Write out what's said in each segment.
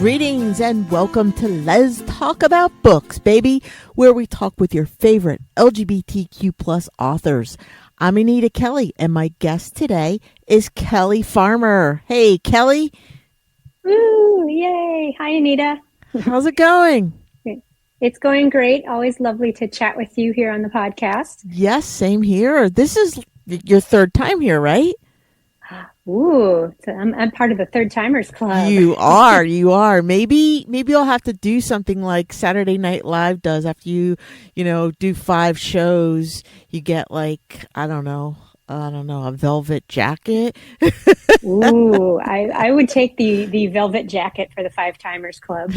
Greetings and welcome to Let's Talk About Books, baby, where we talk with your favorite LGBTQ plus authors. I'm Anita Kelly, and my guest today is Kelly Farmer. Hey, Kelly. Woo, yay. Hi, Anita. How's it going? It's going great. Always lovely to chat with you here on the podcast. Yes, same here. This is your third time here, right? Ooh, so I'm part of the Third Timers Club. You are. Maybe I'll have to do something like Saturday Night Live does. After you do 5 shows, you get like, I don't know, a velvet jacket. Ooh, I would take the velvet jacket for the 5 Timers Club.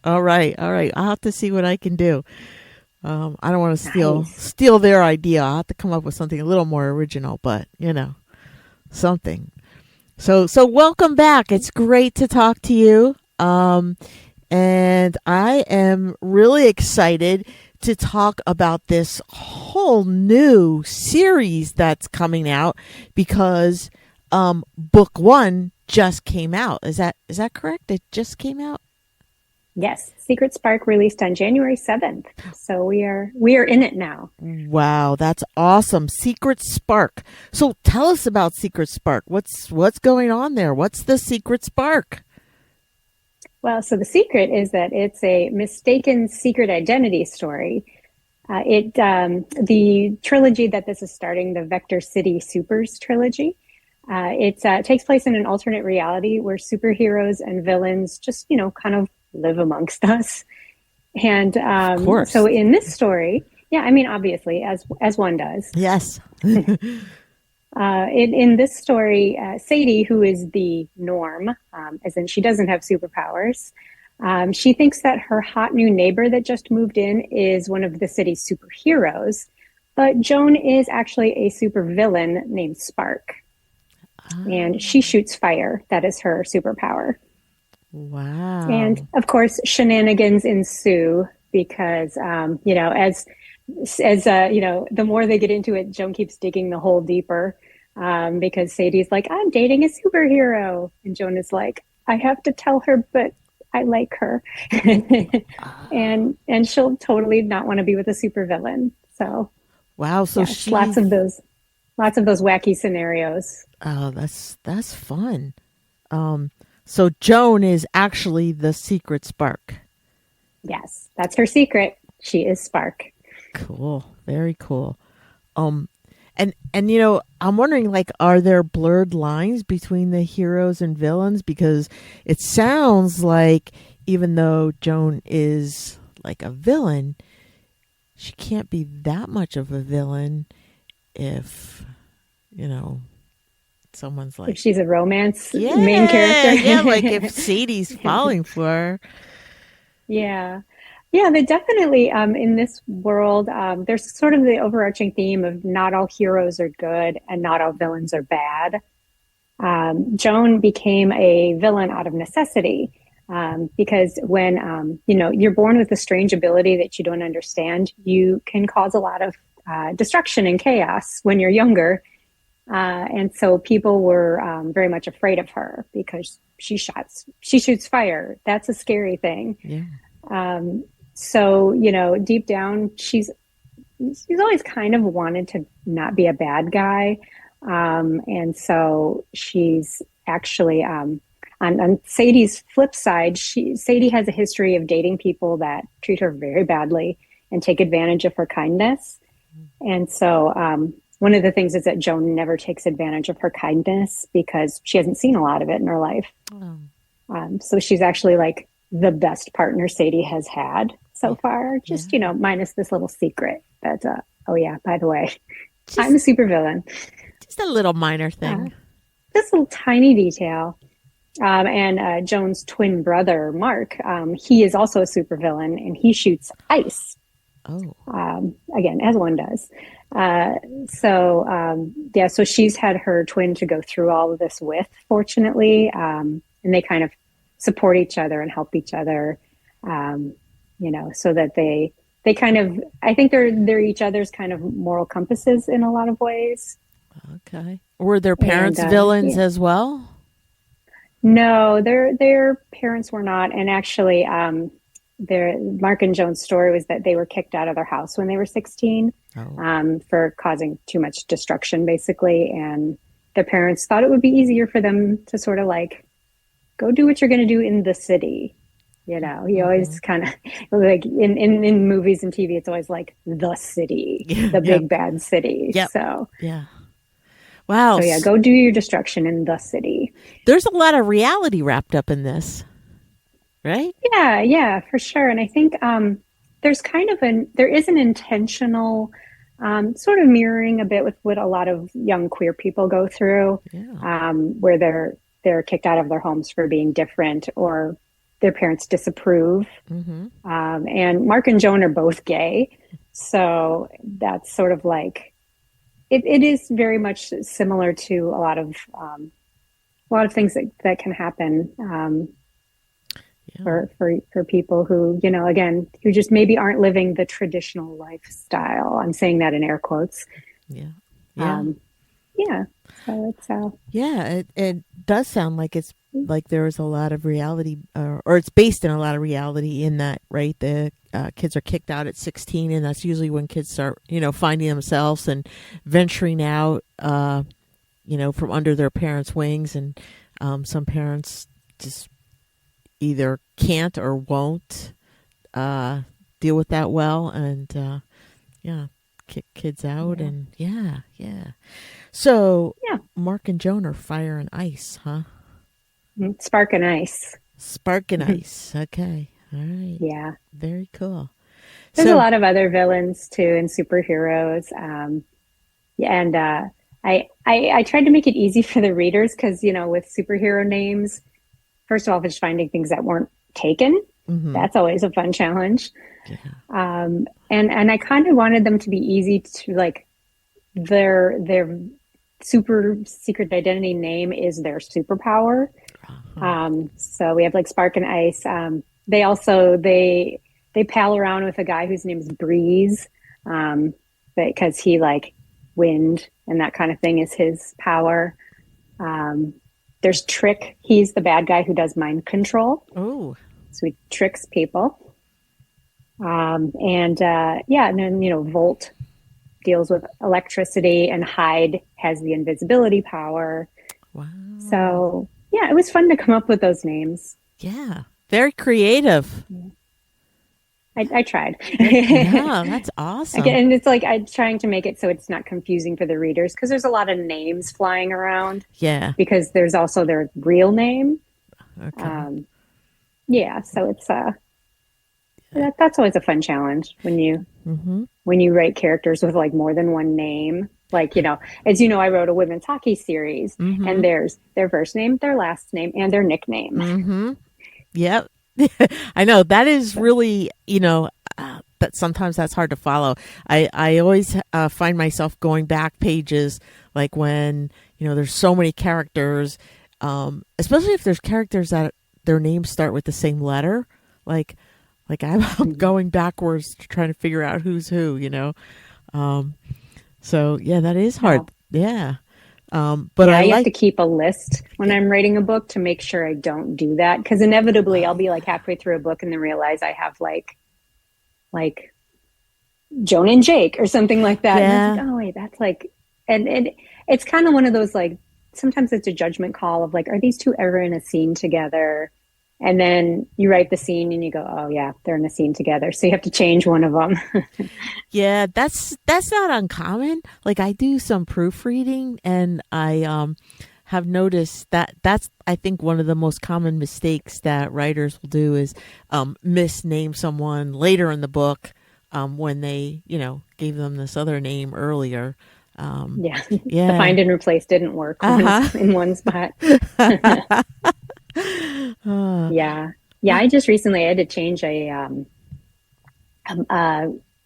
All right. I'll have to see what I can do. I don't want to steal their idea. I'll have to come up with something a little more original, but something. So welcome back. It's great to talk to you. And I am really excited to talk about this whole new series that's coming out because book 1 just came out. Is that correct? It just came out? Yes, Secret Spark released on January 7th. So we are in it now. Wow, that's awesome. Secret Spark. So tell us about Secret Spark. What's going on there? What's the Secret Spark? Well, so the secret is that it's a mistaken secret identity story. The trilogy that this is starting, the Vector City Supers trilogy, it takes place in an alternate reality where superheroes and villains just, kind of live amongst us. And so in this story, obviously, as one does. Yes. In this story, Sadie, who is the norm, as in she doesn't have superpowers, she thinks that her hot new neighbor that just moved in is one of the city's superheroes, but Joan is actually a supervillain named Spark. And she shoots fire. That is her superpower. Wow. And of course, shenanigans ensue because, the more they get into it, Joan keeps digging the hole deeper because Sadie's like, I'm dating a superhero. And Joan is like, I have to tell her, but I like her. and she'll totally not want to be with a supervillain. So, wow. So lots of those wacky scenarios. Oh, that's fun. So Joan is actually the Secret Spark. Yes, that's her secret. She is Spark. Cool. Very cool. And I'm wondering, like, are there blurred lines between the heroes and villains? Because it sounds like even though Joan is like a villain, she can't be that much of a villain if, someone's like, if she's a romance main character. Yeah, like if Sadie's falling for her. Yeah, they definitely, in this world, there's sort of the overarching theme of not all heroes are good and not all villains are bad. Joan became a villain out of necessity because when, you're born with a strange ability that you don't understand, you can cause a lot of destruction and chaos when you're younger. And so people were very much afraid of her because she shoots fire. That's a scary thing. Yeah. So, deep down, she's always kind of wanted to not be a bad guy. And so she's actually, on Sadie's flip side, Sadie has a history of dating people that treat her very badly and take advantage of her kindness. And so, one of the things is that Joan never takes advantage of her kindness because she hasn't seen a lot of it in her life. Oh. So she's actually like the best partner Sadie has had so far, just, minus this little secret that, by the way, I'm a supervillain. Just a little minor thing. This little tiny detail. And Joan's twin brother, Mark, he is also a supervillain and he shoots ice. Oh. Again, as one does. So she's had her twin to go through all of this with, fortunately. And they kind of support each other and help each other, so that they kind of, I think they're each other's kind of moral compasses in a lot of ways. Okay. Were their parents villains as well? No, their parents were not, and actually, their Mark and Joan's story was that they were kicked out of their house when they were 16, Oh. for causing too much destruction, basically, and their parents thought it would be easier for them to sort of like go do what you're going to do in the city. You Mm-hmm. always kind of like in movies and TV, it's always like the city, Yeah. the Yep. big bad city. Yep. So, Yeah. Wow. so yeah, go do your destruction in the city. There's a lot of reality wrapped up in this, right? Yeah, yeah, for sure. And I think there is an intentional sort of mirroring a bit with what a lot of young queer people go through, Yeah. where they're kicked out of their homes for being different or their parents disapprove. Mm-hmm. And Mark and Joan are both gay, so that's sort of like it is very much similar to a lot of things that can happen. Yeah. For people who, again, who just maybe aren't living the traditional lifestyle. I'm saying that in air quotes. Yeah. Yeah. Um, yeah. So it's Yeah. It does sound like it's like there is a lot of reality, or it's based in a lot of reality in that, right? The kids are kicked out at 16, and that's usually when kids start, finding themselves and venturing out, from under their parents' wings. And some parents just either can't or won't deal with that well, and yeah, kick kids out, yeah, and yeah. So yeah. Mark and Joan are fire and ice, huh? Spark and ice. Spark and ice. Okay, all right, Yeah. very cool. There's a So, lot of other villains too and superheroes. Yeah, and I tried to make it easy for the readers because, with superhero names, first of all, just finding things that weren't taken. mm-hmm, That's always a fun challenge. yeah, And I kind of wanted them to be easy to like their super secret identity name is their superpower. uh-huh. So we have like Spark and Ice. They pal around with a guy whose name is Breeze, because he like wind and that kind of thing is his power. Um, there's Trick. He's the bad guy who does mind control. Oh, So he tricks people. And then Volt deals with electricity, and Hyde has the invisibility power. wow, So yeah, it was fun to come up with those names. yeah, very creative. I tried. Yeah, that's awesome. Again, it's like I'm trying to make it so it's not confusing for the readers because there's a lot of names flying around Yeah, because there's also their real name. okay, Yeah, so it's that's always a fun challenge mm-hmm, when you write characters with like more than one name. Like, as you know, I wrote a women's hockey series, mm-hmm, and there's their first name, their last name, and their nickname. mm-hmm. Yep. I know that is So, really, that sometimes that's hard to follow. I always find myself going back pages, like when, there's so many characters, especially if there's characters that their names start with the same letter. Like I'm going backwards trying to figure out who's who. Um, so yeah, that is yeah. hard. Yeah. But Yeah, I I have to like, keep a list when I'm writing a book to make sure I don't do that because inevitably I'll oh, be like halfway through a book and then realize I have like Joan and Jake or something like that. And it's yeah. like, oh wait, that's like and it's kind of one of those like sometimes it's a judgment call of like, are these two ever in a scene together? And then you write the scene and you go, oh yeah, they're in a scene together. So you have to change one of them. Yeah, that's not uncommon. Like I do some proofreading, and I have noticed that that's, I think, one of the most common mistakes that writers will do is misname someone later in the book, when they, gave them this other name earlier. Yeah. The Yeah. find and replace didn't work Uh-huh. in one spot. Uh, Yeah. Yeah, I just recently had to change uh,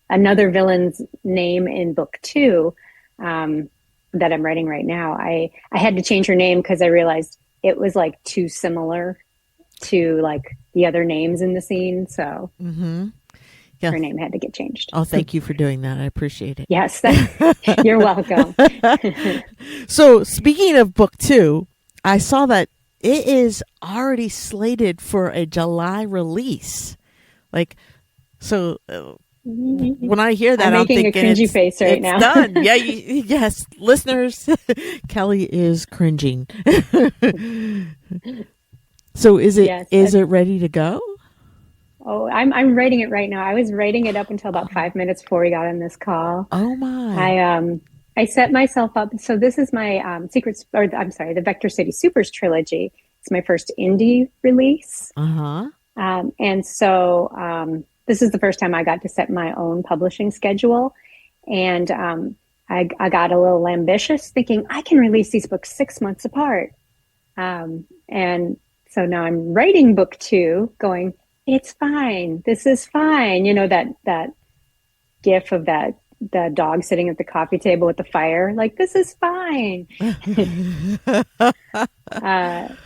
another villain's name in book two, um, that I'm writing right now. I had to change her name because I realized it was like too similar to like the other names in the scene. So mm-hmm. Yeah. her name had to get changed. Oh, thank you for doing that. I appreciate it. Yes, you're welcome. So speaking of book two, I saw that it is already slated for a July release. Like, so when I hear I'm that, I'm making a thinking cringy face right it's now. done. Yeah, yes, listeners, Kelly is cringing. So Yes. is it ready to go? Oh, I'm writing it right now. I was writing it up until about 5 minutes before we got on this call. Oh my. I um I set myself up. So this is my secrets, or I'm sorry, the Vector City Supers trilogy. It's my first indie release, Uh-huh. and so this is the first time I got to set my own publishing schedule, and I got a little ambitious, thinking I can release these books 6 months apart. And so now I'm writing book two, going, it's fine. This is fine. You know, that gif of that the dog sitting at the coffee table with the fire, like, this is fine.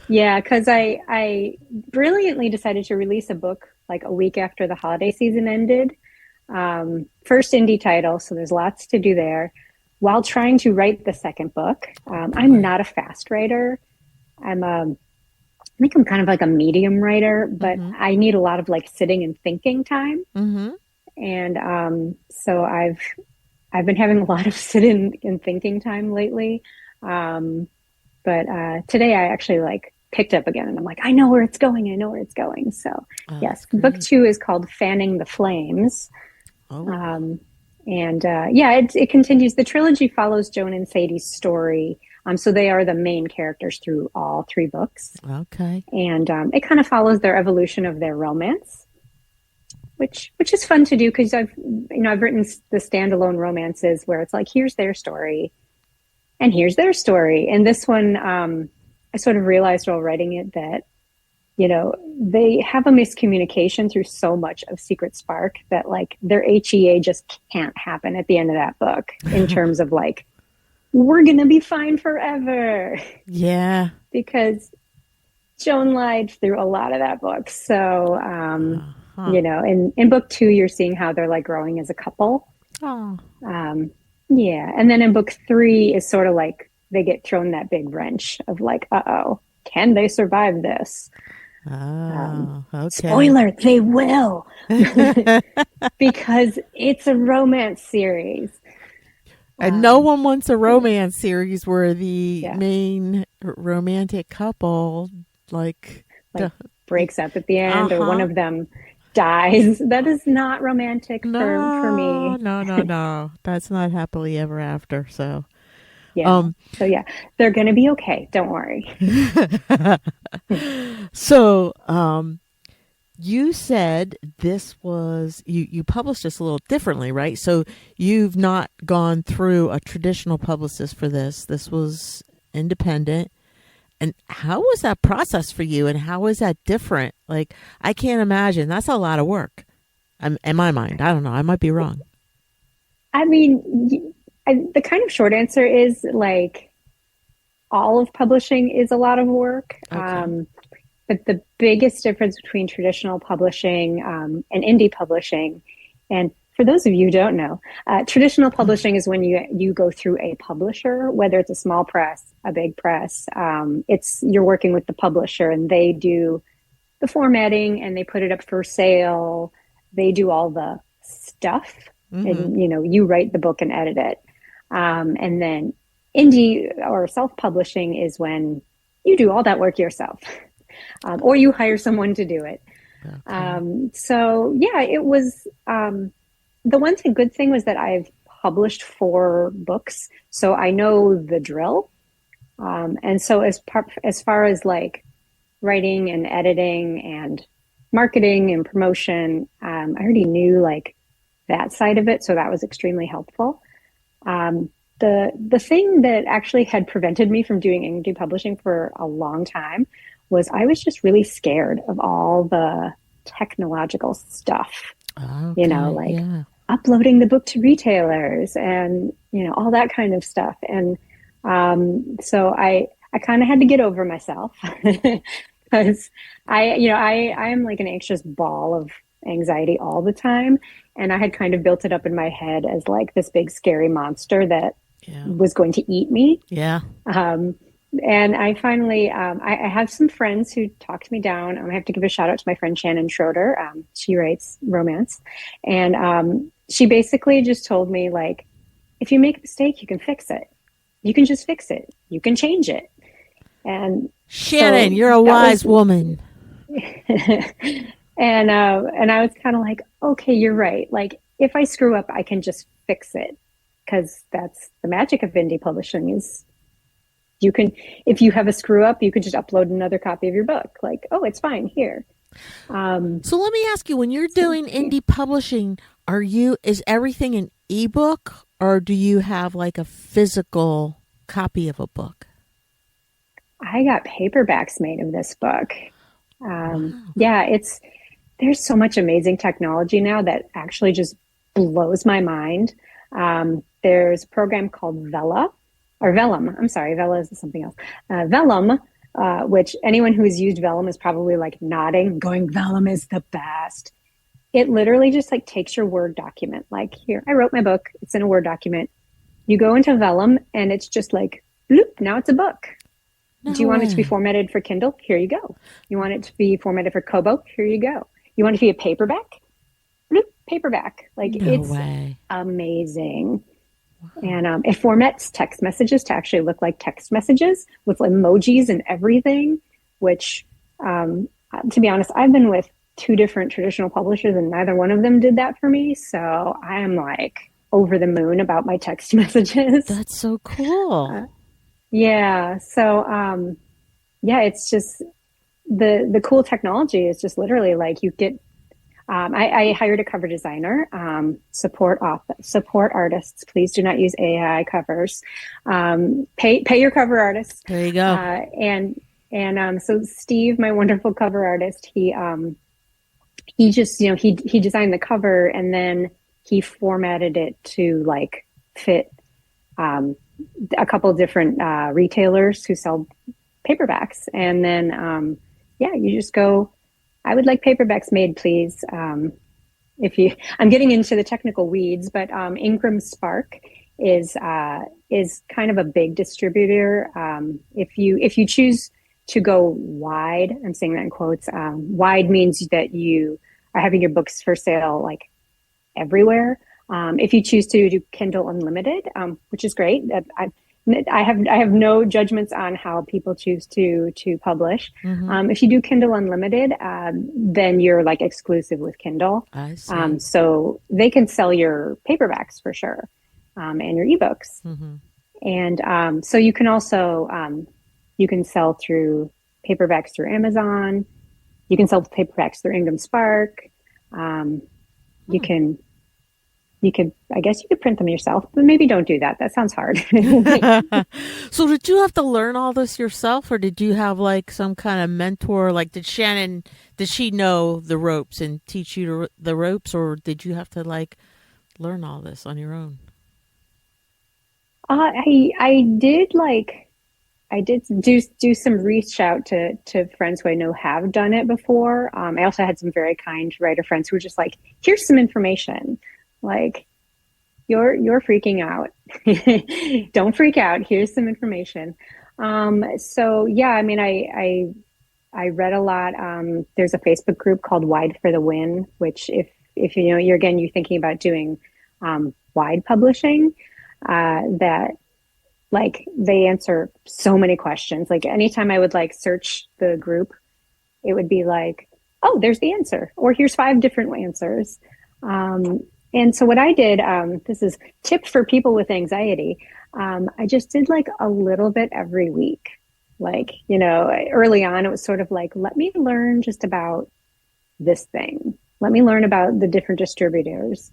Yeah, because I brilliantly decided to release a book like a week after the holiday season ended. First indie title, so there's lots to do there. While trying to write the second book, I'm Boy. not a fast writer. I think I'm kind of like a medium writer, but Mm-hmm. I need a lot of like sitting and thinking time. Mm-hmm. And so I've been having a lot of sit-in and thinking time lately. Um, but today I actually like picked up again, and I'm like, I know where it's going. I know where it's going. So Oh, that's yes, book great. two is called Fanning the Flames. Oh, Um, and yeah, it continues. The trilogy follows Joan and Sadie's story. So they are the main characters through all three books. okay. And it kind of follows their evolution of their romance, which is fun to do because I've written the standalone romances where it's like, here's their story and here's their story. And this one, I sort of realized while writing it that, they have a miscommunication through so much of Secret Spark that like their HEA just can't happen at the end of that book in terms of like, we're going to be fine forever. Yeah. Because Joan lied through a lot of that book. So, Huh. in book two, you're seeing how they're like growing as a couple. Oh. Um, yeah. And then in book three is sort of like they get thrown that big wrench of like, uh-oh, can they survive this? Oh, okay. Spoiler, they will, because it's a romance series. And no one wants a romance series where the Yeah, main romantic couple, like, like breaks up at the uh end, or one huh. of them dies. That is not romantic for No, me. no, no, no. That's not happily ever after. So, Yeah. um, So yeah, they're going to be okay. Don't worry. so, you said this was you published this a little differently, right? So you've not gone through a traditional publicist for this. This was independent. And how was that process for you? And how is that different? Like, I can't imagine. That's a lot of work. In my mind, I don't know. I might be wrong. I mean, the kind of short answer is like all of publishing is a lot of work. Okay. But the biggest difference between traditional publishing and indie publishing, and for those of you who don't know, traditional publishing is when you go through a publisher, whether it's a small press, a big press. It's you're working with the publisher, and they do the formatting and they put it up for sale. They do all the stuff, Mm-hmm. and you write the book and edit it. And then indie or self-publishing is when you do all that work yourself. Or you hire someone to do it. Okay. So yeah, it was the good thing was that I've published 4 books, so I know the drill. And so as far as like writing and editing and marketing and promotion, I already knew like that side of it, so that was extremely helpful. The thing that actually had prevented me from doing indie publishing for a long time was I was just really scared of all the technological stuff, Okay. like Yeah. uploading the book to retailers and all that kind of stuff. And so I kind of had to get over myself because I am like an anxious ball of anxiety all the time, and I had kind of built it up in my head as like this big scary monster that Yeah. was going to eat me. Yeah. Um, And I finally, I have some friends who talked me down. I have to give a shout out to my friend Shannon Schroeder. She writes romance, and she basically just told me like, if you make a mistake, you can fix it. You can just fix it. You can change it. And Shannon, so you're a that was, wise woman. and I was kind of like, okay, you're right. Like if I screw up, I can just fix it because that's the magic of indie publishing is you can, if you have a screw up, you can just upload another copy of your book. Like, oh, it's fine here. Um, So let me ask you, when you're so doing yeah. indie publishing, is everything an ebook or do you have like a physical copy of a book? I got paperbacks made of this book. Wow. Yeah, there's so much amazing technology now that actually just blows my mind. There's a program called Vela or Vellum. I'm sorry, Vela is something else. Vellum, which anyone who's used Vellum is probably like nodding, going, Vellum is the best. It literally just like takes your Word document. Like, here, I wrote my book, it's in a Word document. You go into Vellum and it's just like, bloop, now it's a book. Do No you want it to be way. formatted for Kindle? Here you go. You want it to be formatted for Kobo? Here you go. You want it to be a paperback? Bloop, paperback. Like No it's way. amazing. Wow. And it formats text messages to actually look like text messages with emojis and everything, which, to be honest, I've been with two different traditional publishers and neither one of them did that for me. So I am like over the moon about my text messages. That's so cool. Uh, yeah. So, yeah, it's just the cool technology is just literally like you get I hired a cover designer, support artists. Please do not use AI covers. Pay your cover artists. There you go. So Steve, my wonderful cover artist, he just he designed the cover and then he formatted it to like fit um, a couple different retailers who sell paperbacks, and then yeah, you just go. I would like paperbacks made, please. If you, I'm getting into the technical weeds, but Ingram Spark is kind of a big distributor. If you choose to go wide, I'm saying that in quotes. Wide means that you are having your books for sale like everywhere. If you choose to do Kindle Unlimited, which is great, I have no judgments on how people choose to publish. Mm-hmm. If you do Kindle Unlimited, then you're like exclusive with Kindle, I see. so they can sell your paperbacks for sure, and your ebooks. Mm-hmm. And so you can also you can sell through paperbacks through Amazon. You can sell paperbacks through Ingram Spark. Um, you Hmm. can I guess you could print them yourself, but maybe don't do that. That sounds hard. So did you have to learn all this yourself or did you have like some kind of mentor? Like did she know the ropes and teach you the ropes or did you have to like learn all this on your own? I did like I did do some reach out to friends who I know have done it before. I also had some very kind writer friends who were just like, "Here's some information." Like, you're freaking out. Don't freak out. Here's some information. So yeah, I mean, I read a lot. There's a Facebook group called Wide for the Win, which if you know you're thinking about doing wide publishing, that like they answer so many questions. Like anytime I would like search the group, it would be like, oh, there's the answer, or here's five different answers. Um, and so what I did, this is tip for people with anxiety. I just did like a little bit every week. Like, early on, it was sort of like, let me learn just about this thing. Let me learn about the different distributors.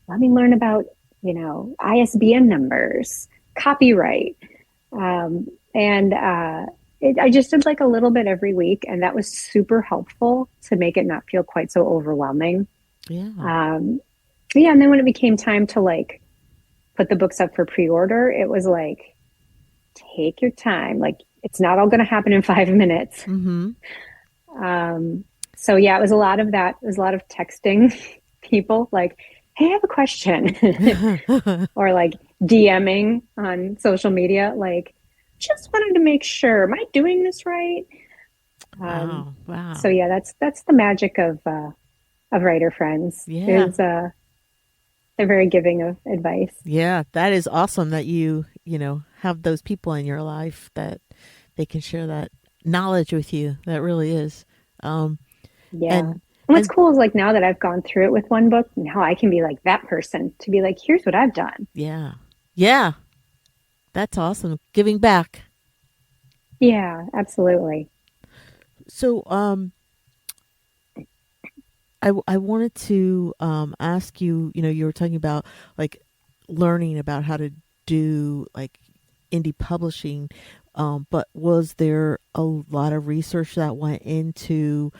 Let me learn about, ISBN numbers, copyright. And I just did like a little bit every week, and that was super helpful to make it not feel quite so overwhelming. Yeah. Um, yeah, and then when it became time to like put the books up for pre-order, it was like, take your time. Like it's not all going to happen in 5 minutes. Mm-hmm. So yeah, it was a lot of that. It was a lot of texting people like, hey, I have a question. Or like DMing on social media, like, just wanted to make sure, am I doing this right? Um, Wow. so Wow. yeah, that's the magic of writer friends Yeah. is they're very giving of advice. Yeah. That is awesome that have those people in your life that they can share that knowledge with you. That really is. Um, Yeah. and, And what's and cool is like now that I've gone through it with one book, now I can be like that person to be like, here's what I've done. yeah. Yeah. That's awesome. Giving back. Yeah, absolutely. So, I wanted to ask you, you were talking about like learning about how to do like indie publishing, but was there a lot of research that went into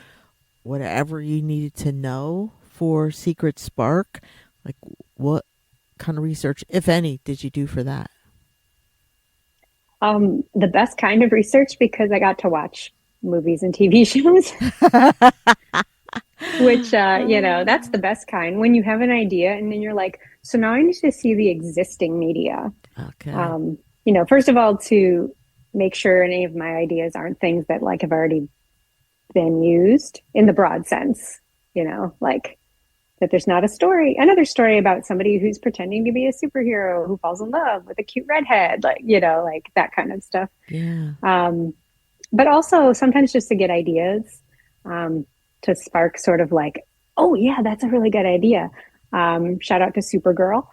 whatever you needed to know for Secret Spark? Like, what kind of research, if any, did you do for that? The best kind of research because I got to watch movies and TV shows, which, that's the best kind when you have an idea and then you're like, so now I need to see the existing media. Okay. Um, first of all, to make sure any of my ideas aren't things that like have already been used in the broad sense, like that there's not another story about somebody who's pretending to be a superhero who falls in love with a cute redhead, like, like that kind of stuff. Yeah. Um, but also sometimes just to get ideas, um, to spark sort of like, oh yeah, that's a really good idea. Shout out to Supergirl.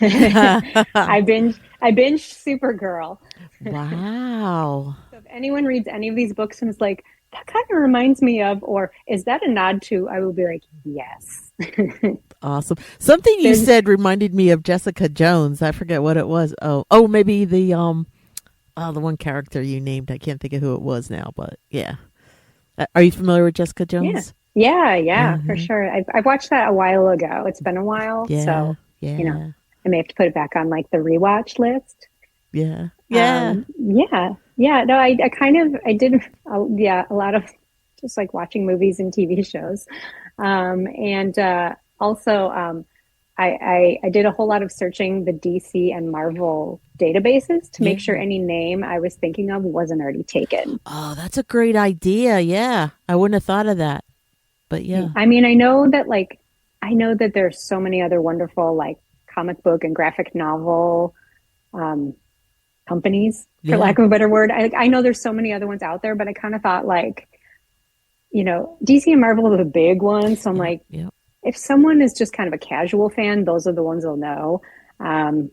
I binged Supergirl. Wow. So if anyone reads any of these books and is like, that kind of reminds me of, or is that a nod to, I will be like, yes. Awesome. Something you There's, said reminded me of Jessica Jones. I forget what it was. Oh, maybe the one character you named. I can't think of who it was now, but yeah. Are you familiar with Jessica yeah, Jones? yeah, for Uh-huh. sure. I've watched that a while ago. It's been a while, Yeah. so you know, Yeah. I may have to put it back on like the rewatch list. Yeah. Yeah. Yeah, yeah. No, I kind of I did, yeah, a lot of just like watching movies and TV shows, and also I did a whole lot of searching the DC and Marvel databases to make sure Yeah. any name I was thinking of wasn't already taken. Oh, that's a great idea. Yeah. I wouldn't have thought of that. But yeah. I mean, I know that there's so many other wonderful like comic book and graphic novel um, companies, for Yeah. lack of a better word. I know there's so many other ones out there, but I kind of thought like, DC and Marvel are the big ones. So I'm Yep. like, Yep. if someone is just kind of a casual fan, those are the ones they'll know. Um,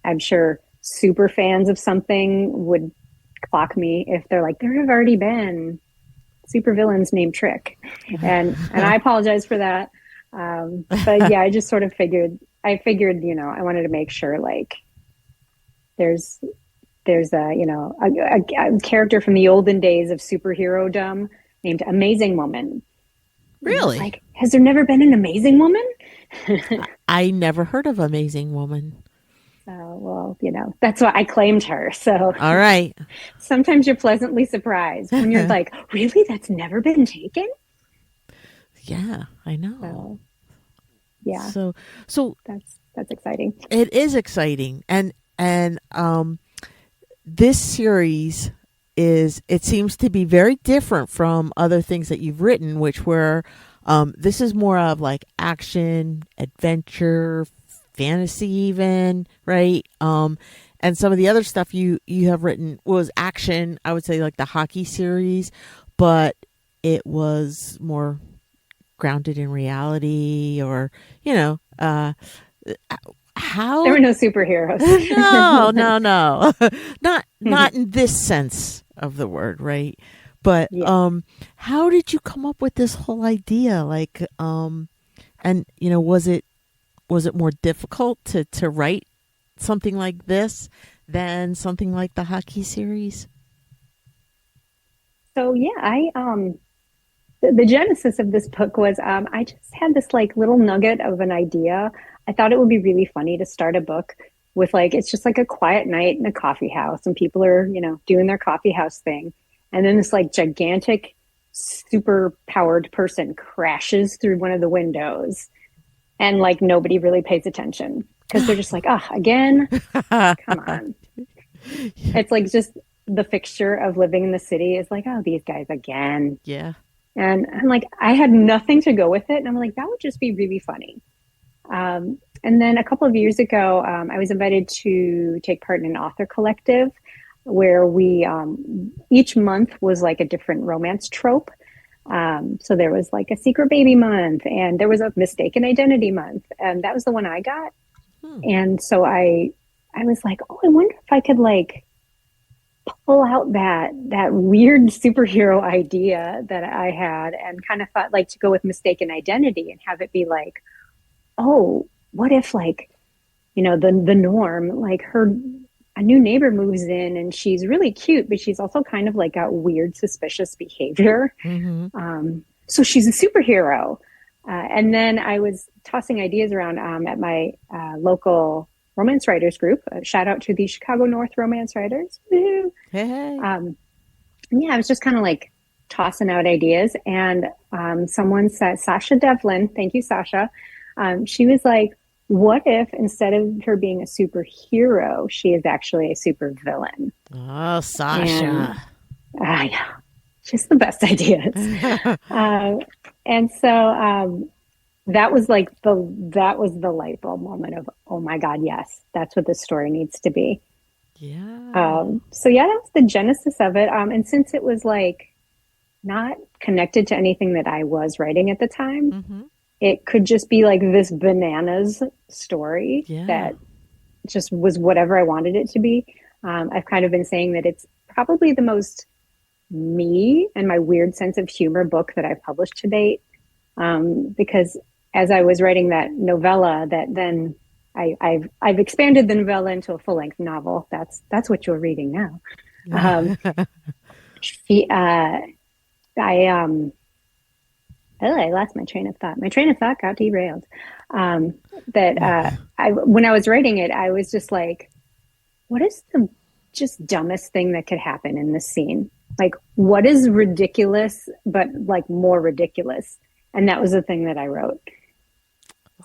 I'm sure super fans of something would clock me if they're like, there have already been super villains named Trick, and I apologize for that. But yeah, I just sort of figured. I wanted to make sure like there's there's a character from the olden days of superhero dumb named Amazing Woman. And I was Really? like, has there never been an Amazing Woman? I never heard of Amazing Woman. Well, that's why I claimed her. So All right. sometimes you're pleasantly surprised when you're like, really, that's never been taken. Yeah, I know. So yeah, So so that's exciting. it is exciting, and this series it seems to be very different from other things that you've written, which were this is more of like action, adventure, fantasy, even, right? And some of the other stuff you have written was action. I would say like the hockey series, but it was more grounded in reality, or you know, There how were no superheroes. no, no, no. Not in this sense of the word, right? But Yeah. how did you come up with this whole idea? Like and was it more difficult to write something like this than something like the hockey series? So yeah, the genesis of this book was I just had this like little nugget of an idea. I thought it would be really funny to start a book with like it's just like a quiet night in a coffee house and people are, doing their coffee house thing. And then this like gigantic super powered person crashes through one of the windows and like nobody really pays attention because they're just like, "Oh, again? Come on." It's like just the fixture of living in the city is like, oh, these guys again. Yeah. And I'm like, I had nothing to go with it. And I'm like, that would just be really funny. And then a couple of years ago, I was invited to take part in an author collective where we each month was like a different romance trope. So there was like a secret baby month, and there was a mistaken identity month, and that was the one I got. And so I was like, oh, I wonder if I could like pull out that weird superhero idea that I had, and kind of thought like to go with mistaken identity and have it be like, oh, what if like, the norm, like a new neighbor moves in and she's really cute, but she's also kind of like got weird, suspicious behavior. Mm-hmm. So she's a superhero. And then I was tossing ideas around at my local romance writers group. Shout out to the Chicago North Romance Writers. Woo! Hey. Yeah, I was just kind of like tossing out ideas. And someone said, Sasha Devlin, thank you, Sasha. She was like, what if instead of her being a superhero, she is actually a supervillain? Oh, Sasha. And, yeah, just the best ideas. And so that was the light bulb moment of, oh my God, yes, that's what this story needs to be. Yeah. So yeah, that was the genesis of it. And since it was like not connected to anything that I was writing at the time, Mm-hmm. it could just be like this bananas story that just was whatever I wanted it to be. I've kind of been saying that it's probably the most me and my weird sense of humor book that I've published to date. Because as I was writing that novella, that then I've expanded the novella into a full length novel. That's what you're reading now. I lost my train of thought. My train of thought got derailed. When I was writing it, I was just like, what is the just dumbest thing that could happen in this scene? Like, what is ridiculous, but like more ridiculous? And that was the thing that I wrote.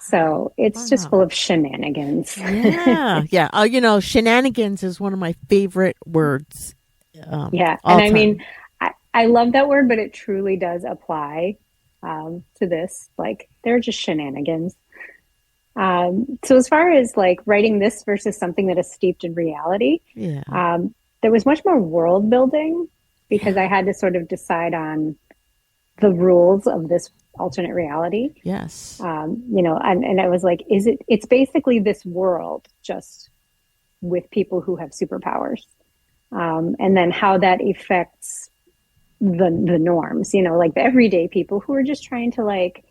So it's just full of shenanigans. Yeah. Yeah. Shenanigans is one of my favorite words. Yeah. And I mean, I love that word, but it truly does apply to this. Like, they're just shenanigans. So as far as like writing this versus something that is steeped in reality, there was much more world building because I had to sort of decide on the rules of this alternate reality. Yes. And I was like, it's basically this world just with people who have superpowers. And then how that affects the norms, like the everyday people who are just trying to like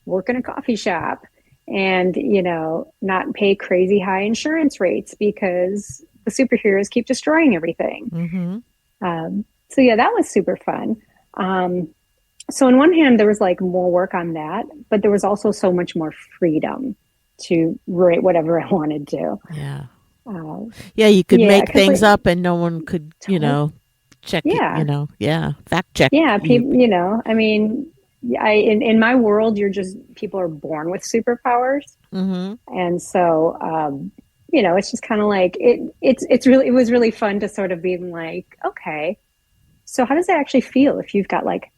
work in a coffee shop and, not pay crazy high insurance rates because the superheroes keep destroying everything. Mm-hmm. So yeah, that was super fun. So on one hand, there was like more work on that, but there was also so much more freedom to write whatever I wanted to. Yeah. You could make things up and no one could, check it, fact check. Yeah. People, I mean, in my world, people are born with superpowers. Mm-hmm. And so, it's just kind of like, it was really fun to sort of be like, okay, so how does it actually feel if you've got like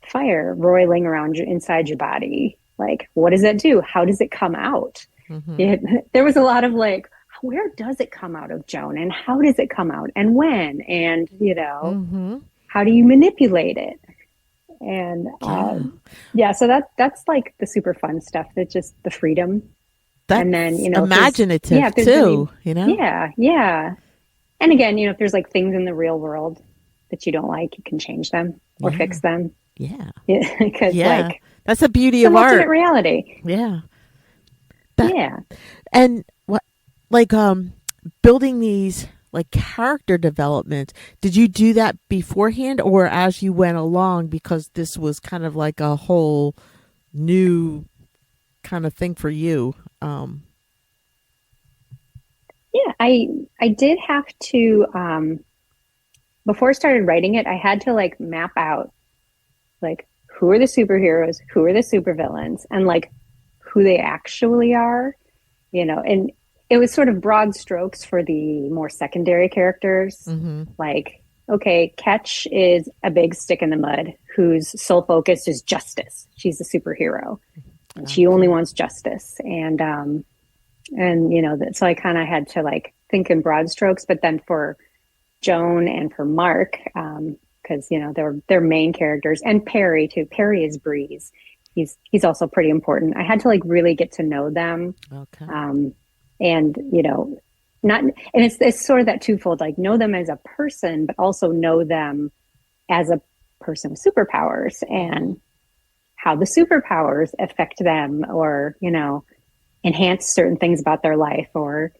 fire roiling around inside your body? Like, what does that do? How does it come out? Mm-hmm. There was a lot of like, where does it come out of, Joan? And how does it come out? And when? And, how do you manipulate it? And, so that's like the super fun stuff. That's just the freedom. That's and then, imaginative too, Yeah. And again, if there's like things in the real world that you don't like, you can change them or fix them. Yeah. Because like, that's the beauty of art. Alternate reality. Yeah. And what, like, building these like character development, did you do that beforehand or as you went along, because this was kind of like a whole new kind of thing for you? I did have to, before I started writing it, I had to like map out like who are the superheroes, who are the supervillains, and like who they actually are, and it was sort of broad strokes for the more secondary characters. Mm-hmm. Like, okay, Ketch is a big stick in the mud whose sole focus is justice. She's a superhero and she only Okay. wants justice. And you know, so I kind of had to like think in broad strokes, but then for Joan and for Mark, because you know they're main characters, and Perry too. Perry is Breeze. He's also pretty important. I had to like really get to know them, Okay. and you know, not and it's sort of that twofold, like know them as a person, but also know them as a person with superpowers Mm-hmm. and how the superpowers affect them, or you know, enhance certain things about their life, or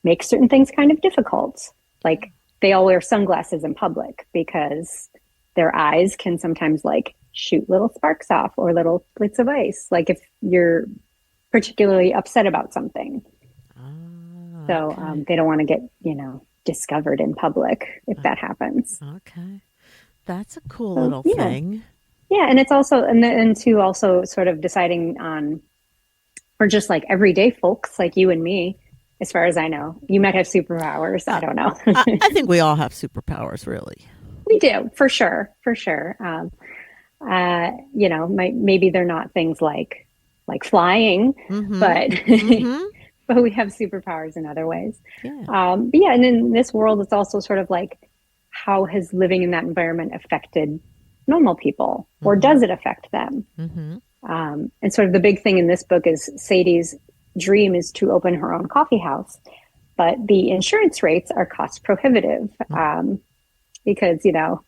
make certain things kind of difficult. Like they all wear sunglasses in public because their eyes can sometimes like shoot little sparks off or little bits of ice. Like if you're particularly upset about something. Ah, So okay. they don't want to get, you know, discovered in public if that happens. Okay. That's a cool So little yeah. thing. Yeah. And it's also, and to also sort of deciding on, for just like everyday folks like you and me, as far as I know, you might have superpowers. I Uh, don't know. I think we all have superpowers, really. We do, for sure, for sure. You know, maybe they're not things like flying, Mm-hmm. but Mm-hmm. but we have superpowers in other ways. Yeah. But yeah, and in this world, it's also sort of like how has living in that environment affected normal people, or Mm-hmm. does it affect them? Mm-hmm. And sort of the big thing in this book is Sadie's dream is to open her own coffee house, but the insurance rates are cost prohibitive, because you know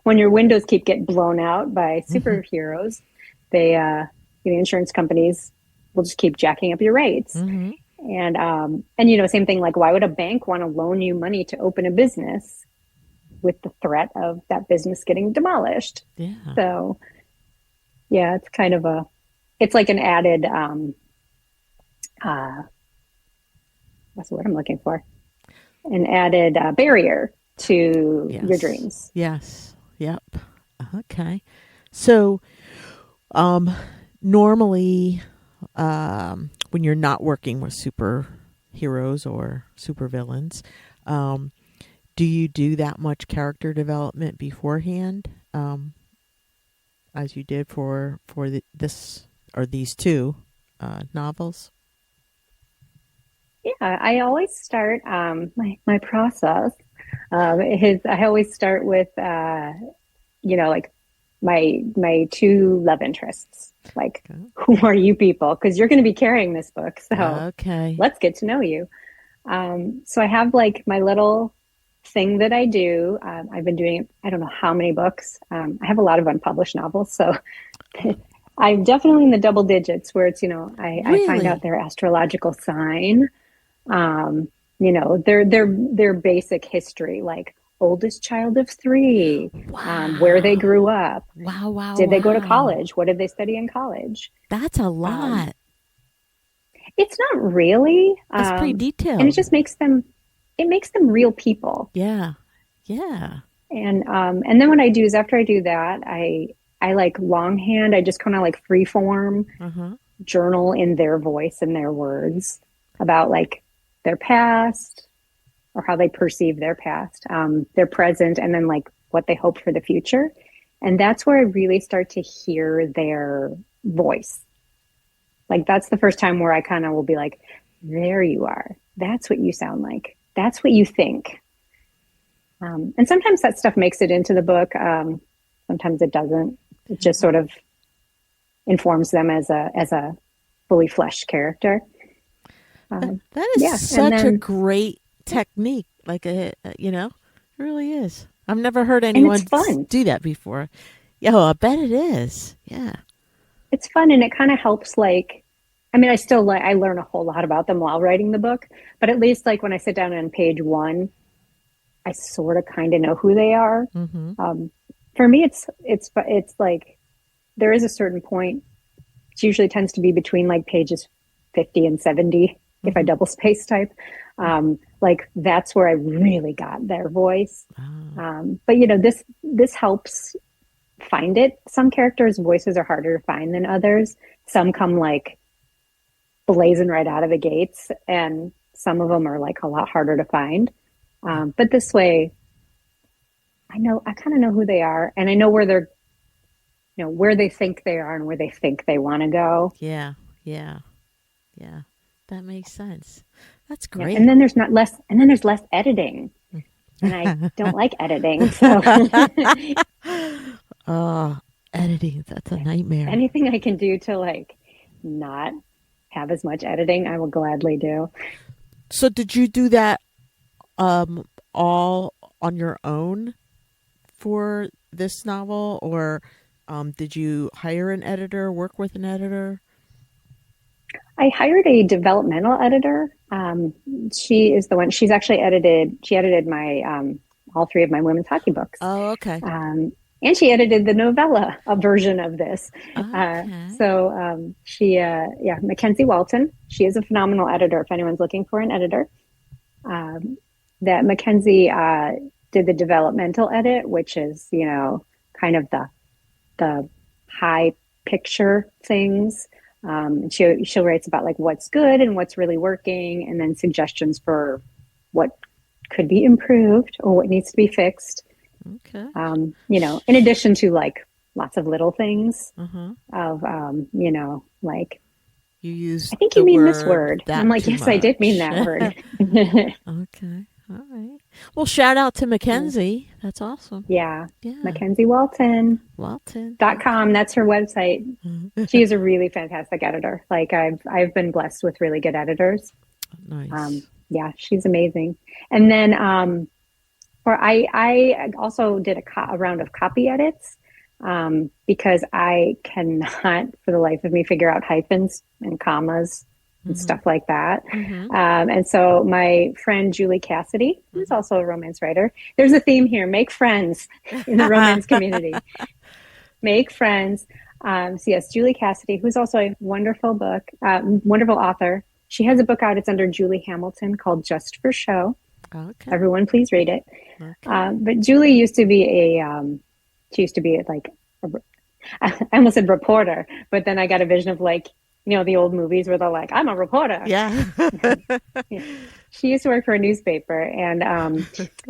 when your windows keep getting blown out by Mm-hmm. superheroes, they the insurance companies will just keep jacking up your rates. Mm-hmm. And you know, same thing, like why would a bank want to loan you money to open a business with the threat of that business getting demolished? Yeah. So yeah, it's kind of it's like an added uh what's the word I'm looking for, an added barrier to your Yes. dreams. Yes. Yep. Okay. So, um, normally, when you're not working with superheroes or supervillains, um, do you do that much character development beforehand, as you did for this or these two novels? Yeah, I always start my process. Is I always start with you know, like my two love interests. Like, Okay. who are you people? Because you're going to be carrying this book, so Okay. let's get to know you. So I have like my little thing that I do. I've been doing it, I don't know how many books. I have a lot of unpublished novels, so I'm definitely in the double digits where it's, you know, I find out Really? their astrological sign, you know, their basic history, like oldest child of three, where they Wow. grew up, Wow. Wow. did they go to Wow. college, what did they study in college. That's a Um, lot. it's not really, That's pretty and it detailed. just makes them real people. Yeah. Yeah. And then what I do is after I do that, I like longhand. I just kind of like free form Uh-huh. journal in their voice and their words about like their past, or how they perceive their past, their present, and then like what they hope for the future. And that's where I really start to hear their voice. Like that's the first time where I kind of will be like, there you are. That's what you sound like. That's what you think. And sometimes that stuff makes it into the book. Sometimes it doesn't. It just sort of informs them as a fully fleshed character. That is Yeah, and such a then great technique. Like it really is. I've never heard and it's anyone fun. do that before. Yeah, well, I bet it is. Yeah. It's fun, and it kind of helps. Like, I mean, I still I learn a whole lot about them while writing the book, but at least like when I sit down on page one, I sort of kind of know who they are. Mm-hmm. Um, for me, it's like there is a certain point. It usually tends to be between like pages 50 and 70 if I Mm-hmm. double space type. Like that's where I really got their voice. Ah. But you know, this helps find it. Some characters' voices are harder to find than others. Some come like blazing right out of the gates, and some of them are like a lot harder to find. But this way, I kind of know who they are, and I know where they're, where they think they are and where they think they want to go. Yeah. Yeah. Yeah. That makes sense. That's Yeah, and great. then there's less editing, and I don't like editing, so Oh, editing, that's a yeah, nightmare. anything I can do to like not have as much editing, I will gladly do. So did you do that all on your own for this novel, or did you hire an editor, work with an editor? I hired a developmental editor. She is the one. She's actually edited. She edited my all three of my women's hockey books, Oh, okay. and she edited the novella a version of this. Okay. Yeah, Mackenzie Walton. She is a phenomenal editor. If anyone's looking for an editor, that Mackenzie did the developmental edit, which is kind of the high picture things. And she writes about like what's good and what's really working, and then suggestions for what could be improved or what needs to be fixed. Okay. In addition to like lots of little things Uh-huh. of, like, You used I think you the mean this word word. And I'm that like, too yes, I did mean much. that word. Okay. All right. Well, shout out to Yeah. Mackenzie. That's awesome. Yeah. Yeah. Mackenzie Walton. Walton. .com. That's her website. She is a really fantastic editor. Like I've been blessed with really good editors. Nice. Yeah, she's amazing. And then or I also did a round of copy edits because I cannot for the life of me figure out hyphens and commas and Mm-hmm. stuff like that. Mm-hmm. And so my friend Julie Cassidy, who's Mm-hmm. also a romance writer, there's a theme here: make friends in the romance community. Make friends. So yes, Julie Cassidy, who's also a wonderful author. She has a book out. It's under Julie Hamilton called Just for Show. Okay. Everyone, please read it. Okay. But Julie used to be she used to be like, I almost said reporter, but then I got a vision of like, the old movies where they're like, I'm a reporter. Yeah. She used to work for a newspaper, and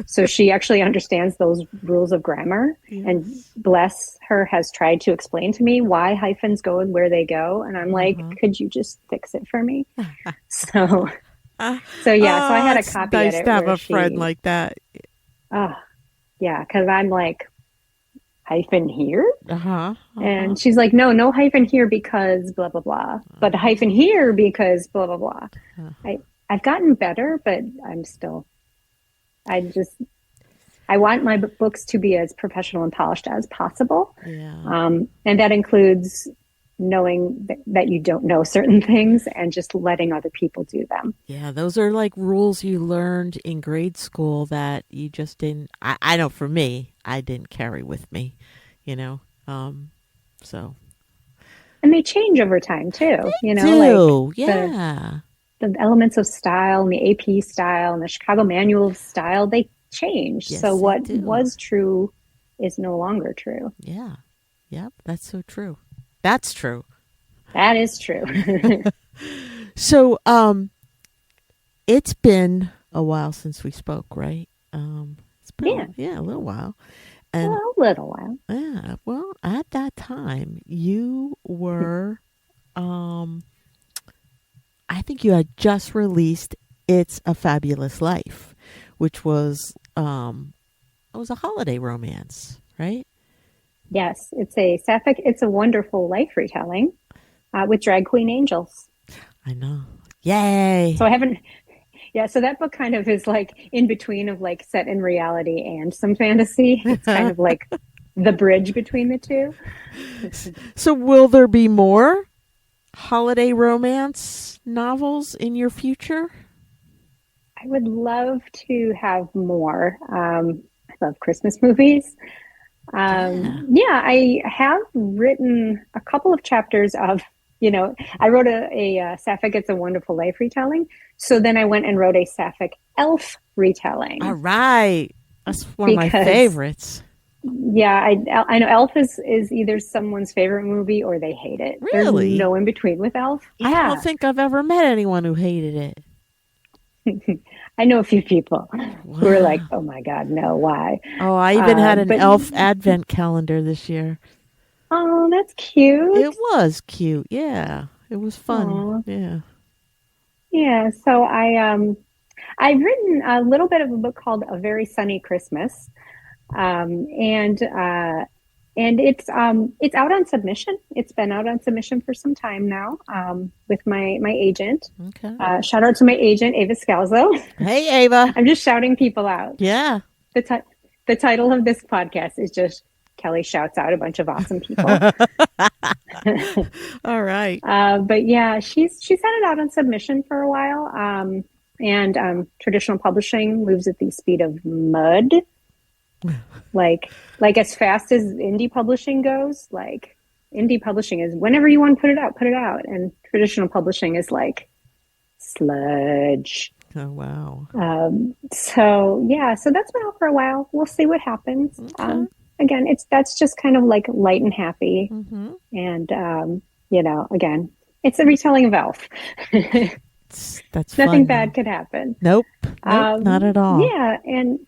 so she actually understands those rules of grammar. And Yes. bless her, has tried to explain to me why hyphens go and where they go. And I'm like, Uh-huh. could you just fix it for me? So, so yeah, so I had a It's copy nice edit to have where a friend she, like that. oh yeah, because I'm like, hyphen here? Uh-huh. Uh-huh. And she's like, no, no hyphen here because blah, blah, blah. But hyphen here because blah, blah, blah. Uh-huh. I've gotten better, but I just, I want my books to be as professional and polished as possible. Yeah. And that includes knowing that you don't know certain things and just letting other people do them. Yeah, those are like rules you learned in grade school that you just didn't. I know for me, I didn't carry with me, you know. So And they change over time too, like do the yeah. the elements of style and the AP style and the Chicago Manual of Style, they change. So Yes, they what do. was true is no longer true. Yeah. Yep. That's so true. That's true. That is true. So it's been a while since we spoke, right? It's Yeah, been a little while, and well, a little while. yeah. Well, at that time, you were um I think you had just released It's a Fabulous Life, which was it was a holiday romance, right? Yes, it's a Sapphic, It's a Wonderful Life retelling with drag queen angels. I know. Yay. So I haven't, yeah, so that book kind of is like in between of like set in reality and some fantasy. It's kind of like the bridge between the two. So will there be more holiday romance novels in your future? I would love to have more. I love Christmas movies. Yeah. Yeah, I have written a couple of chapters of, I wrote a Sapphic It's a Wonderful Life retelling. So then I went and wrote a Sapphic Elf All retelling right. That's one of my because, favorites. Yeah, I know Elf is either someone's favorite movie or they hate it. There's Really? no in between with Elf. I don't Yeah. think I've ever met anyone who hated it. I know a few people who are like, Wow. "Oh my God, no, why?" Oh, I even had an But elf advent calendar this year. oh, that's It cute. was cute. Yeah. It was fun. Oh, Yeah. yeah. So I've written a little bit of a book called A Very Sunny Christmas, um, and uh, and it's out on submission. It's been out on submission for some time now with my agent. Okay. Shout out to my agent, Ava Scalzo. Hey, Ava. I'm just shouting people out. Yeah. The, ti- the title of this podcast is just Kelly shouts out a bunch of awesome people. All right. But yeah, she's had it out on submission for a while. And traditional publishing moves at the speed of mud, like as fast as indie publishing goes. Like indie publishing is whenever you want to put it out, and traditional publishing is like sludge. Oh, wow. So yeah, so that's been out for a while. We'll see what happens. Okay. Again, that's just kind of like light and happy, Mm-hmm. and again, it's a retelling of Elf. That's Nothing fun, bad though. could happen. Nope. Nope. Not at all. Yeah, and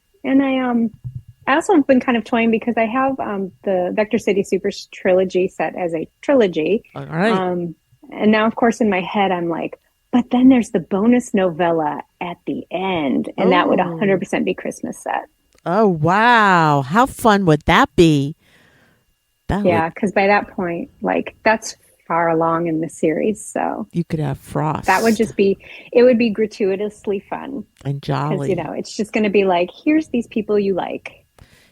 I also have been kind of toying because I have the Vector City Supers trilogy set as a trilogy, All right. um, and now of course in my head I'm like, but then there's the bonus novella at the end, and that would Oh. 100% be Christmas set. Oh, wow. How fun would that be? That would, Yeah, because by that point, like that's far along in the series, so you could have that would Frost just be it would be gratuitously fun and because Jolly. it's just going to be like here's these people you like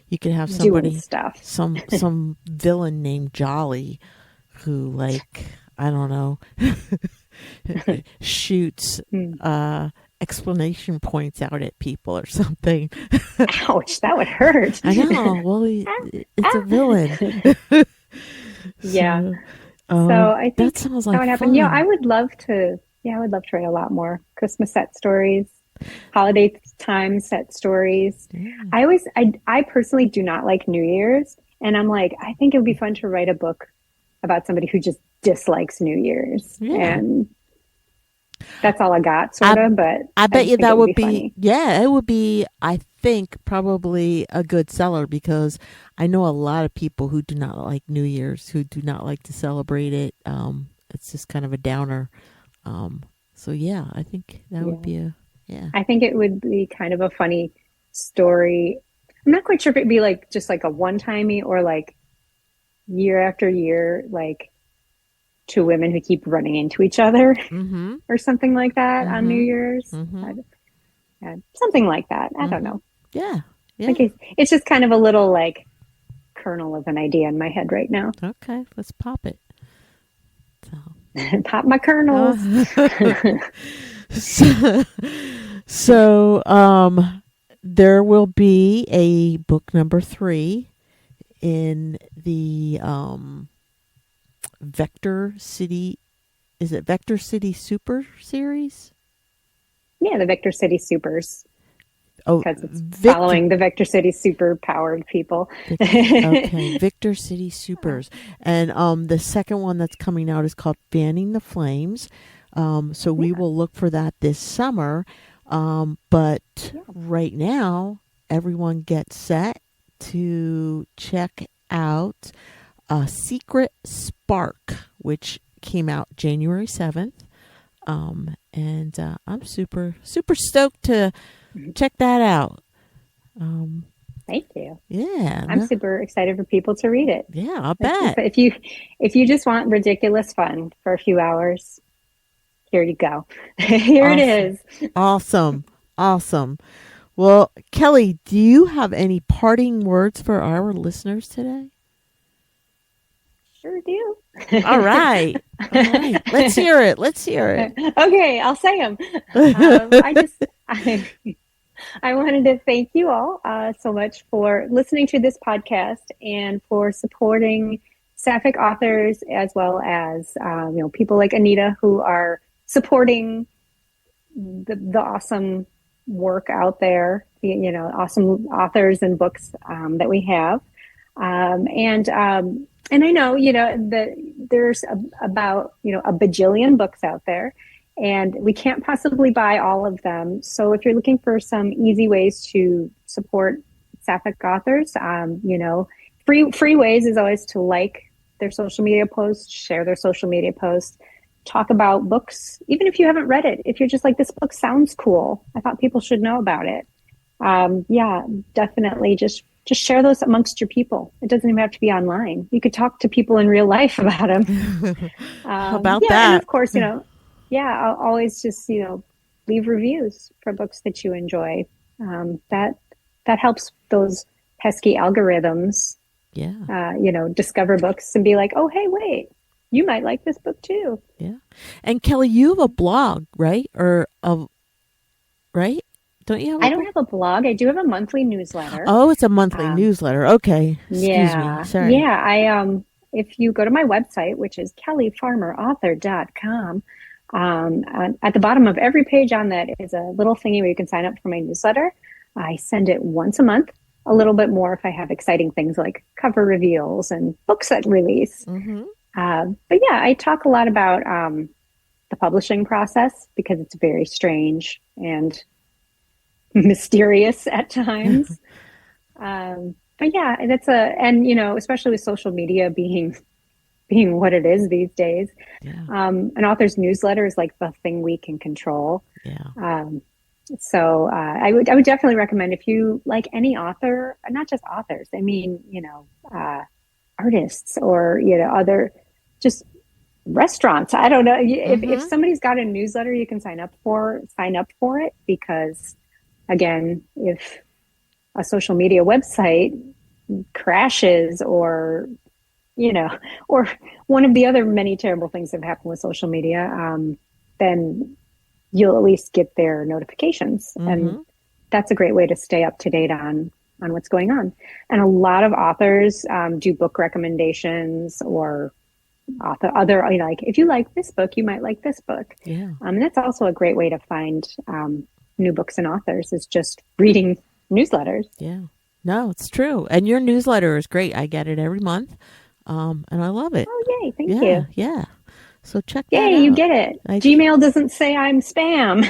You could have doing somebody, stuff. some villain named Jolly who, like, I don't know, shoots Hmm. explanation points out at people or something. Ouch, that would hurt. I know. Well, it's a villain. Yeah. So, So I that think sounds that like would happen. Yeah, I fun. would love to. Yeah, I would love to write a lot more Christmas set stories, holiday time set stories. Yeah. I personally do not like New Year's, and I'm like, I think it would be fun to write a book about somebody who just dislikes New Year's, Yeah. and that's all I got, I sort of. But I I bet just you think it that would would be be, funny. yeah, it would be, I think, probably a good seller because I know a lot of people who do not like New Year's, who do not like to celebrate it. It's just kind of a downer. Um, so yeah, I think that would Yeah, be a, yeah. I think it would be kind of a funny story. I'm not quite sure if it'd be like just like a one-timey or like year after year, like two women who keep running into each other Mm-hmm. or something like that on New Mm-hmm. Year's. Mm-hmm. Something like that. I don't Mm-hmm. know. Yeah. Like Yeah. it's just kind of a little like kernel of an idea in my head right now. Okay. Let's pop it. So, Pop my kernels. so, so there will be a book number 3 in the Vector City. Is it Vector City Super series? Yeah, the Vector City Supers Oh, because it's Victor. following the Vector City super powered people. Okay, Victor City Supers, and the second one that's coming out is called Fanning the Flames. So we Yeah, will look for that this summer. But yeah, right now, everyone get set to check out Secret Spark, which came out January 7th. And I'm super stoked to check that out. Um, thank you. yeah, I'm no, super excited for people to read it. yeah, I If, bet. if you just want ridiculous fun for a few hours, here you go. Here it Awesome. is. Awesome. Awesome. Well, Kelly, do you have any parting words for our listeners today? Sure do. All right. All right. Let's hear it. Let's hear Okay, I'll say them. it. I, I wanted to thank you all so much for listening to this podcast and for supporting Sapphic authors as well as people like Anita who are supporting the awesome work out there. Awesome authors and books that we have. And I know, there's about, a bajillion books out there, and we can't possibly buy all of them. So if you're looking for some easy ways to support Sapphic authors, free ways is always to like their social media posts, share their social media posts, talk about books, even if you haven't read it. If you're just like, this book sounds cool, I thought people should know about it. Yeah, definitely. Just share those amongst your people. It doesn't even have to be online. You could talk to people in real life about them. How about Yeah, and that? of course, yeah, I'll always just leave reviews for books that you enjoy. That helps those pesky algorithms, Yeah. discover books and be like, oh, hey, wait, you might like this book too. Yeah. And Kelly, you have a blog, right? Right? Don't you have a I don't blog? have a blog. I do have a monthly newsletter. Oh, it's a monthly Um, newsletter. Okay. Excuse me. Yeah. Sorry. Yeah. If you go to my website, which is kellyfarmerauthor.com, at the bottom of every page on that is a little thingy where you can sign up for my newsletter. I send it once a month, a little bit more if I have exciting things like cover reveals and books that release. Mm-hmm. But yeah, I talk a lot about the publishing process because it's very strange and mysterious at times. But yeah, especially with social media being what it is these days, Yeah. an author's newsletter is like the thing we can control. Yeah. So I would definitely recommend, if you like any author, not just authors, I mean, artists, or other just restaurants. I don't know, if Mm-hmm. somebody's got a newsletter you can sign up for it, because again, if a social media website crashes, you know, or one of the other many terrible things that have happened with social media, then you'll at least get their notifications. And Mm-hmm. that's a great way to stay up to date on what's going on. And a lot of authors do book recommendations, or other, like, if you like this book, you might like this book. Yeah. And that's also a great way to find new books and authors, is just reading newsletters. Yeah. No, it's true. And your newsletter is great. I get it every month. And I love it. Oh, yay. Thank Yeah. you. Yeah. So check that Yay, you out. get it. I, Gmail doesn't say I'm spam.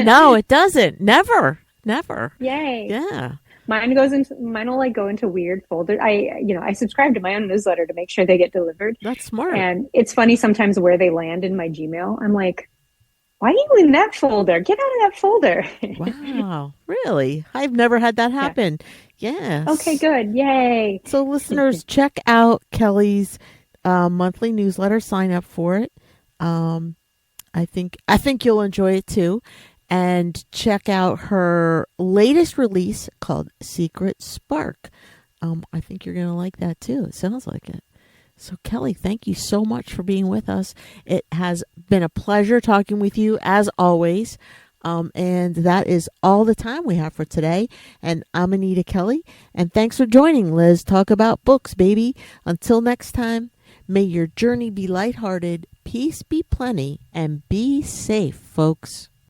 no, it doesn't. Never. Never. Yay. Yeah. Mine will like go into weird folders. I subscribe to my own newsletter to make sure they get delivered. That's smart. And it's funny sometimes where they land in my Gmail. I'm like, why are you in that folder? Get out of that folder. Wow. Really? I've never had that Yeah. happen. Yes. Okay, good. Yay. So listeners, check out Kelly's monthly newsletter. Sign up for it. I think you'll enjoy it too. And check out her latest release called Secret Spark. I think you're going to like that too. It sounds like it. So Kelly, thank you so much for being with us. It has been a pleasure talking with you as always. And that is all the time we have for today. And I'm Anita Kelly. And thanks for joining Liz Talk About Books, baby. Until next time, may your journey be lighthearted, peace be plenty, and be safe, folks.